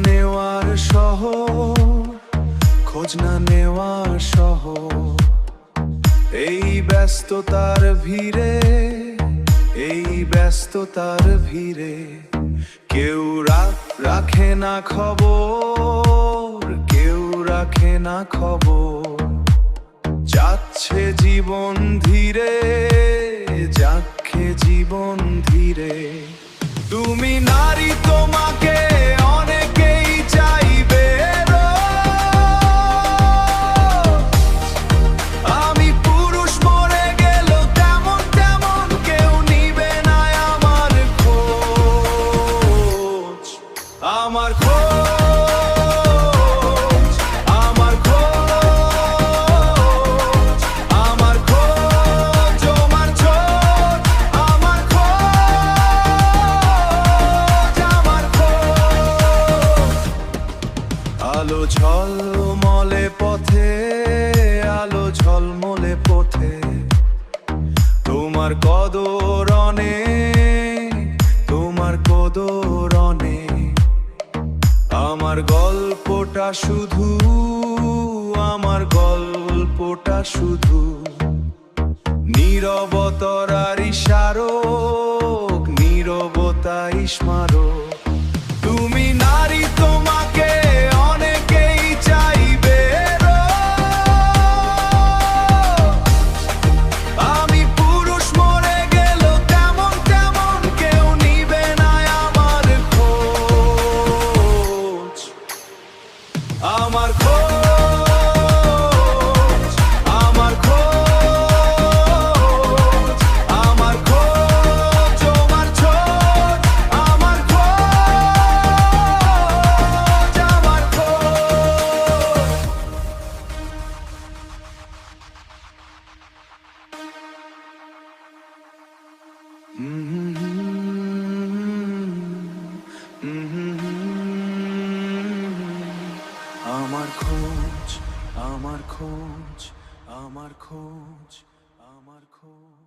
নেওয়ার শহর, খোঁজ না নেওয়ার শহর। এই ব্যস্ততার ভিড়ে, এই ব্যস্ততার ভিড়ে কেউ রাখে না খবর, কেউ রাখে না খবর। যাচ্ছে জীবন ধীরে, যাচ্ছে জীবন ধীরে। তুমি নারী, তোমাকে অনেকেই চাইবে রোজ। আমি পুরুষ, মরে গেল তেমন তেমন কেউ নিবে না আমার খোঁজ। আমার খোঁজ, আমার খোঁজ, আমার খোঁজ, আমার ছোট, আমার খোঁজ, আমার খোঁজ। আলো ঝলমলে পথে, আলো ঝলমলে পথে তোমার কদর অনেক, তোমার কদর অনেক। আমার গল্পটা শুধু, আমার গল্পটা শুধু নীরবতার ইশারক, নীরবতার স্মারক। তুমি নারী, তোমাকে অনেকেই চাইবে রোজ। আমি পুরুষ, মরে গেল তেমন তেমন কেউ নিবে না আমার খোঁজ। আমার খোঁজ, আমার খোঁজ, আমার খোঁজ, আমার ছোট, আমার খোঁজ, আমার খোঁজ। আমার খোঁজ, আমার খোঁজ, আমার খোঁজ, আমার খোঁজ।